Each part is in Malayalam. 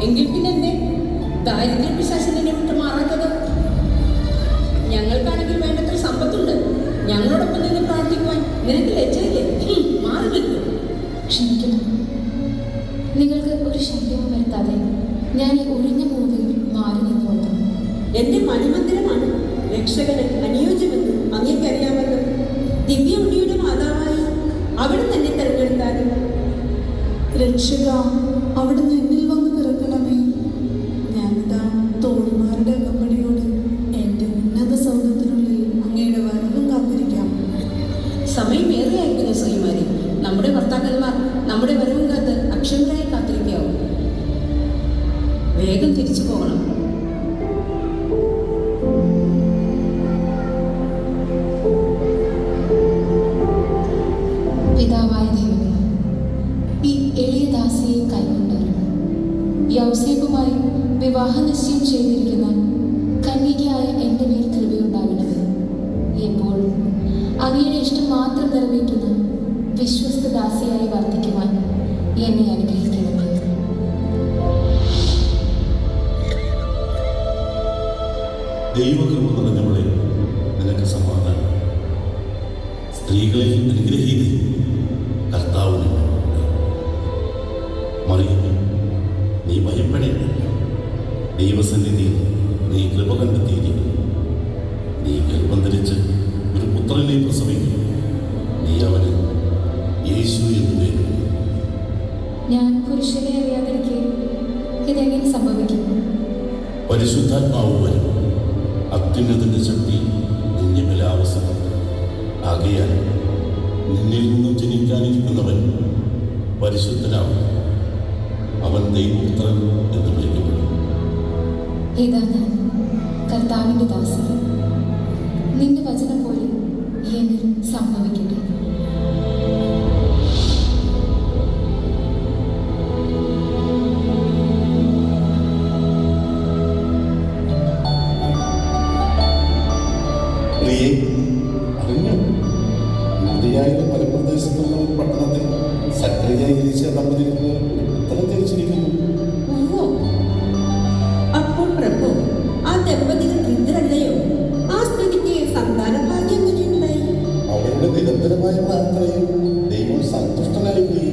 എങ്കിൽ പിന്നെന്തേ ദാരിദ്ര്യ പിശാചിനെ വിട്ട് മാറാത്തത്? ഞങ്ങൾക്കാണെങ്കിൽ വേണ്ടത്ര സമ്പത്തുണ്ട്. ഞങ്ങളോടൊപ്പം നിന്ന് പ്രാർത്ഥിക്കുവാൻ നിനക്ക് ലജ്ജയില്ലേ? മാറി നിൽക്കും. ക്ഷമിക്കണം, നിങ്ങൾക്ക് ഒരു ശല്യവും വരുത്താതെ ഞാൻ ഈ ഒഴിഞ്ഞ മൂലയിൽ മാറി നിന്നുകൊണ്ട്. എന്റെ മണിമന്ദിരമാണ് രക്ഷകന് അനുയോജ്യമെന്ന് അങ്ങേക്കറിയാമല്ലോ. ദിവ്യ ഉണ്ണിയുടെ മാതാവായി അവിടെ തന്നെ തിരഞ്ഞെടുത്താലും. രക്ഷക, അവിടുന്ന് എന്നിൽ വന്ന് പിറക്കണമേ. ഞാനിതാ തോഴിമാരുടെ അകമ്പടിയോട് എൻ്റെ ഉന്നത സൗധത്തിനുള്ളിൽ അങ്ങയുടെ വരവും കാത്തിരിക്കാം. സമയമേറെയായിരിക്കുന്നു ശ്രീമാരി. നമ്മുടെ ഭർത്താക്കന്മാർ നമ്മുടെ വരവും കാത്ത് അക്ഷമരായി കാത്തിരിക്കാവും. വേഗം തിരിച്ചു പോകണം. പിതാവായ ദൈവമേ, ഈ എളിയ ദാസിയെ കൈകൊണ്ട് യൗസേപ്പുമായി വിവാഹ നിശ്ചയം ചെയ്തിരിക്കുന്ന കന്യകയായ എൻ്റെ മേൽ കൃപയുണ്ടാകണമേ. എപ്പോഴും അങ്ങയുടെ ഇഷ്ടം മാത്രം നിറവേറ്റുന്ന വിശ്വസ്ത ദാസിയായി വർദ്ധിക്കുവാൻ എന്നെ അനുഗ്രഹിക്കണമേ. ദൈവകൃപ നിറഞ്ഞവളെ, നിനക്ക് സമാധാനം. സ്ത്രീകളിൽ അനുഗ്രഹീത കർത്താവിന് മറിയുന്നു. നീ ഭയപ്പെടേണ്ട. ദൈവസന്നിധിയിൽ നീ കൃപ കണ്ടെത്തിയിരിക്കുന്നു. നീ ഗർഭം ധരിച്ച് ഒരു പുത്രനെ പ്രസവിക്കും. നീ അവന് യേശു എന്ന് പേര്. ഞാൻ പുരുഷനെ അറിയാതിരിക്കെ ഇതെങ്ങനെ സംഭവിക്കും? പരിശുദ്ധാത്മാവ് വരും. അത്യുന്നതന്റെ ശക്തി നിന്നെ ബലാവസരം. ആകയാൽ നിന്നിൽ നിന്നും ജനിക്കാനിരിക്കുന്നവൻ പരിശുദ്ധനാവും. അവൻ ദൈവപുത്രൻ എന്ന് വിളിക്കപ്പെടും. ഇതാ ഞാൻ കർത്താവിൻ്റെ ദാസൻ. നിന്റെ വചനം പോലെ എന്നിൽ സംഭവിക്കട്ടെ. അറിഞ്ഞു, യൂദയായിലെ മലപ്രദേശത്തുള്ള ഒരു പട്ടണത്തിൽ സക്രിയ എലീശ ദമ്പതികൾക്ക് ഉത്തരം ജനിച്ചിരിക്കുന്നു. അപ്പോൾ പ്രഭു, ആ ദമ്പതികൾ വൃദ്ധരല്ലയോ? ആ സ്ഥിതിക്ക് സന്താനഭാഗ്യം എങ്ങനെയുണ്ടായി? അവരുടെ നിരന്തരമായ പ്രാർത്ഥനയിൽ ദൈവം സന്തുഷ്ടനായിപ്പോയി.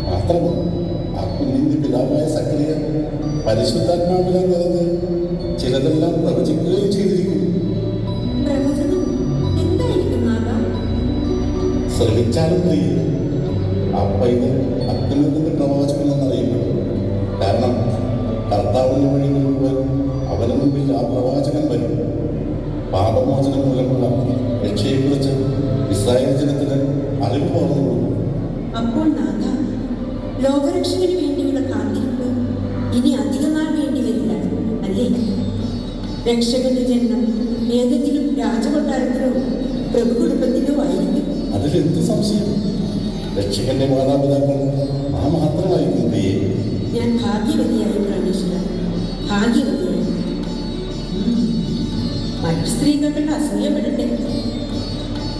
മാത്രമോ, ആ കുഞ്ഞിന്റെ പിതാവായ സക്രിയ പരിശുദ്ധാത്മാവിലാൽ നിറഞ്ഞ് ചിലതെല്ലാം പ്രവചിക്കുകയും ചെയ്തിരിക്കുന്നു. പ്രവചനം എന്തായിരിക്കും നാഥാ? ശ്രമിച്ചാലും പ്രിയ, ആ പൈതൽ അത്യുന്നതന്റെ പ്രവാചകനെന്നറിയപ്പെടും. കാരണം കർത്താവിന്റെ വഴി മുഴുവൻ അവന് മുമ്പിൽ ആ പ്രവാചകൻ വരും. പാപമോചനം മൂലമുള്ള രക്ഷയെക്കുറിച്ച് ഇസ്രായേൽ ജനത്തിന് അറിവ് പകർന്നു. അപ്പോൾ നാഥ, ലോകരക്ഷകന് വേണ്ടിയുള്ള കാത്തിരിപ്പ് ഇനി അധിക നാൾ വേണ്ടി വരില്ല അല്ലേ? രക്ഷകന്റെ ജന്മം ഏതെങ്കിലും രാജകൊട്ടാരത്തിലോ പ്രഭു കുടുംബത്തിലോ ആയിരിക്കും. അതിലെന്ത് സംശയം? രക്ഷകന്റെ മാതാപിതാക്കൾ ആ മാത്രമായിരിക്കും പ്രിയേ. ഞാൻ ഭാഗ്യവതിയായി പ്രാണേശ്വര, ഭാഗ്യവതിയായി. മറ്റു സ്ത്രീകളുടെ അസൂയപ്പെടട്ടെ.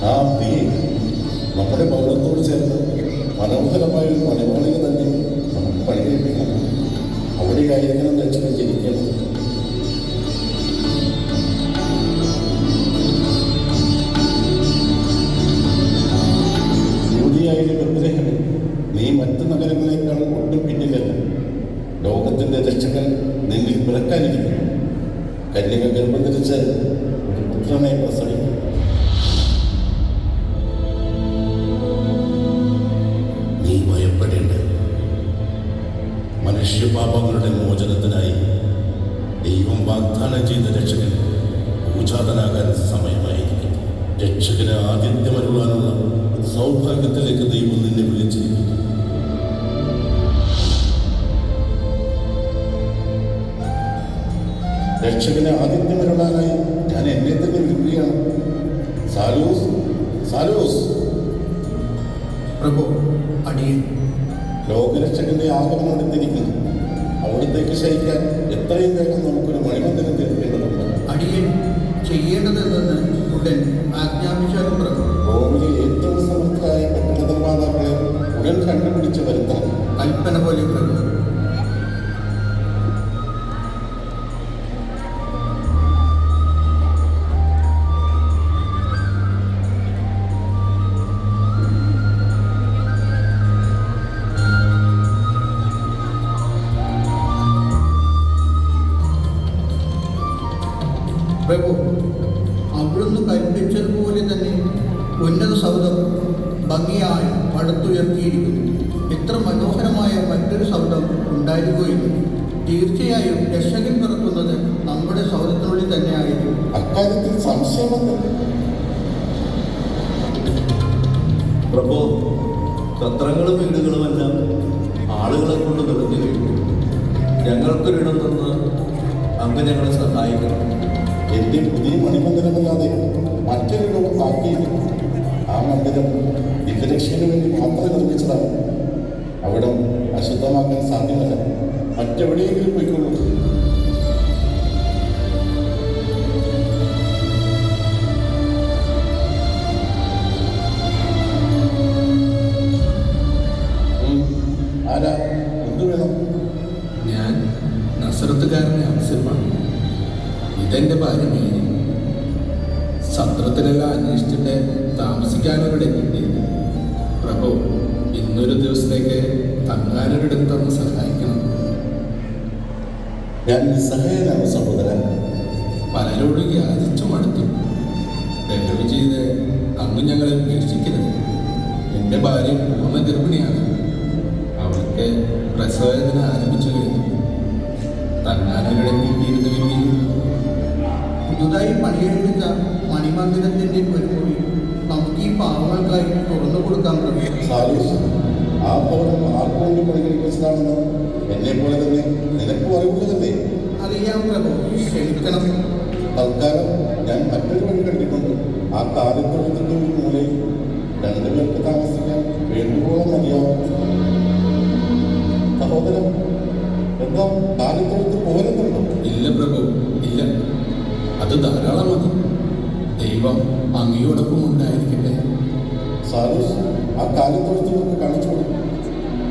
ആ പ്രിയേ, നമ്മുടെ ഭവനത്തോട് ചേർന്ന് മനോഹരമായ ഒരു മണിമാളിക തന്നെ നമുക്ക് പണികഴിപ്പിക്കണം. അവിടെയായിരിക്കണം രക്ഷകൻ ജനിക്കണം. യൂദയായിലെ ബത്ലഹേമിൽ നീ മറ്റു നഗരങ്ങളെക്കാൾ ഒട്ടും പിന്നിലല്ല. ലോകത്തിന്റെ രക്ഷകൻ നിന്നിൽ പിറക്കാനിരിക്കുന്നു. കന്യക ഗർഭം ധരിച്ച് ഒരു പുത്രനെ പ്രസവിക്കും. നീ ഭയപ്പെടേണ്ട. മനുഷ്യപാപങ്ങളുടെ മോചനത്തിനായി ദൈവം വാഗ്ദാനം ചെയ്ത രക്ഷകൻ പൂജാതനാകാൻ സമയമായിരിക്കും. രക്ഷകന് ആതിഥ്യമരുളാനുള്ള സൗഭാഗ്യത്തിലേക്ക് ദൈവം നിന്നെ വിളിച്ചിരിക്കുന്നു. രക്ഷകന് ആതിഥ്യമരുളാനായി ഞാൻ എന്നെ തന്നെ വിളിക്കുകയാണ്. സാലൂസ്, സാലൂസ്. പ്രഭു, അടിയൻ. ലോകരക്ഷകന്റെ ആഗമനം എടുത്തിരിക്കുന്നു. അവിടത്തേക്ക് ശയിക്കാൻ എത്രയും വേഗം നമുക്കൊരു മണിമന്ദിരം തീർക്കേണ്ടതുണ്ട്. അടിയൻ ചെയ്യേണ്ടതെന്ന് ഉടൻ ആജ്ഞാപിച്ചാലും പ്രഭു. റോമിലെ ഏറ്റവും സമർത്ഥരായ കെട്ടിട നിർമ്മാതാക്കളെ ഉടൻ കണ്ടുപിടിച്ച് വരുത്തണം. കൽപ്പന പോലെ പ്രഭു. പടുത്തുയർത്തിയിരിക്കുന്നു. എത്ര മനോഹരമായ മറ്റൊരു സൗധം ഉണ്ടായിരിക്കുകയില്ല. തീർച്ചയായും രക്ഷകൻ പിറക്കുന്നത് നമ്മുടെ സൗധത്തിനുള്ളിൽ തന്നെയായിരിക്കും. അക്കാര്യത്തിൽ സംശയമൊന്നും. പ്രഭു, സത്രങ്ങളും വീടുകളുമെല്ലാം ആളുകളെ കൊണ്ട് നിറഞ്ഞു കഴിഞ്ഞു. ഞങ്ങൾക്കൊരിടം തന്ന് അങ്ങ് ഞങ്ങളെ സഹായിക്കണം. എന്റെ പുതിയ മണിമന്ദിരമല്ലാതെ മറ്റൊരിടവും ബാക്കിയില്ല. ആ മന്ദിരം ദിവ്യരക്ഷയ്ക്ക് വേണ്ടി മാത്രം നിർമ്മിച്ചതാണ്. അവിടം അശുദ്ധമാക്കാൻ സാധ്യമല്ല. മറ്റെവിടെയെങ്കിലും പോയിക്കൊള്ളൂ. ആരാ? എന്തു വേണം? ഞാൻ നസറത്തുകാരനെ അവസരമാണ്. ഇതെൻ്റെ ഭാര്യ മേരി. സത്രത്തിലെല്ലാം അന്വേഷിച്ചിട്ട് താമസിക്കാനൊരിടെ കിട്ടിയില്ല. പ്രഭു, ഇന്നൊരു ദിവസത്തേക്ക് തങ്ങാനൊരിടം തന്ന് സഹായിക്കണം. ഞാൻ നിസ്സഹായനാണ് സഹോദരൻ. പലരോടും യാചിച്ചു മടുത്തു. ദയവ് ചെയ്ത് അങ്ങ് ഞങ്ങളെ ഉപേക്ഷിക്കരുത്. എൻ്റെ ഭാര്യ പൂർണ്ണ ഗർഭിണിയാണ്. അവൾക്ക് പ്രസവവേദന ആരംഭിച്ചു കഴിഞ്ഞു. തങ്ങാനൊരിടം കിട്ടിയിരുന്നുവെങ്കിൽ. പുതുതായി പണിയെടുത്ത മണിമന്ദിരത്തിൻ്റെ പൊരുമൊഴി നമുക്ക് ഈ പാവങ്ങൾക്കായി തുറന്നു കൊടുക്കാൻ പറ്റും. സാലൂസ്, ആ ഭവനം ആർക്കു വേണ്ടി പരിഗണിച്ചതാണെന്ന് എന്നെ പോലെ തന്നെ നിനക്കും അറിവുള്ളതല്ലേ? അറിയാം പ്രഭു, ക്ഷമിക്കണം. തൽക്കാലം ഞാൻ മറ്റൊരു വഴി കണ്ടിട്ടുണ്ട്. ആ കാലത്തോളത്തിൻ്റെ ഒരു മൂലയിൽ രണ്ടുപേർക്ക് താമസിക്കാൻ വേണ്ടുവോളം മതിയാവും. സഹോദരൻ, എന്താ കാലത്തോളത്ത് പോരുന്നുണ്ടോ? ഇല്ല പ്രഭു, ഇല്ല. അത് ധാരാളം മതി. ദൈവം അങ്ങയോടൊപ്പം ഉണ്ടായിരിക്കട്ടെ. സാലൂസ്, ആ കാലത്തോളത്ത് നമുക്ക് കാണിച്ചു കൊടുക്കും.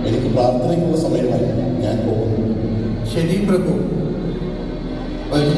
എനിക്ക് പ്രാർത്ഥനയ്ക്കുള്ള സമയമായി. ഞാൻ പോകുന്നു. ശരി പ്രഭു, വരൂ.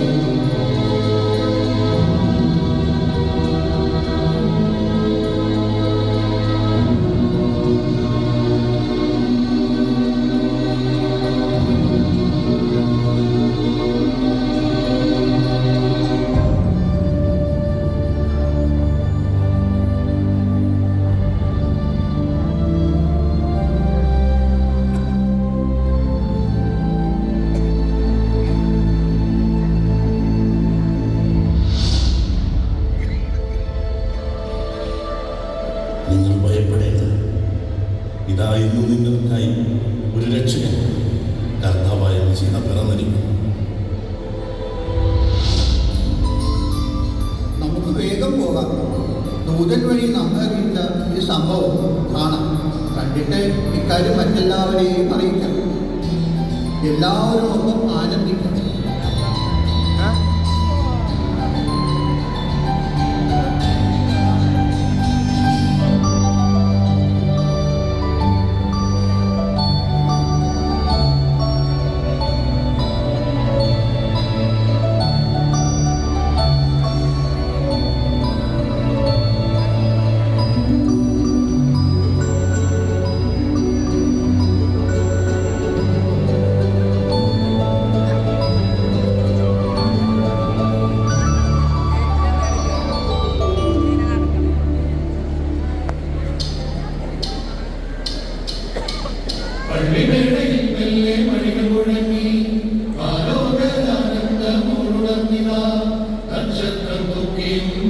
നിങ്ങൾ ഭയപ്പെടേണ്ട. ഇതാ ഇന്ന് നിങ്ങൾക്കായി ഒരു രക്ഷകൻ, കർത്താവായ മിശിഹ പിറന്നിരിക്കുന്നു. നമുക്ക് വേഗം പോകാം. ദൂതൻ വഴി നമ്മെ അറിയിച്ച ഈ സംഭവം കാണാം. കണ്ടിട്ട് ഇക്കാര്യം മറ്റെല്ലാവരെയും അറിയിക്കാം. എല്ലാവരും ഒന്നും ആനന്ദിക്കാം. പള്ളിവേളയിൽ മെല്ലെ മണികൾ മുഴങ്ങി ആലോകനാനന്ദമുണർന്നിതാ നക്ഷത്രം നോക്കിയും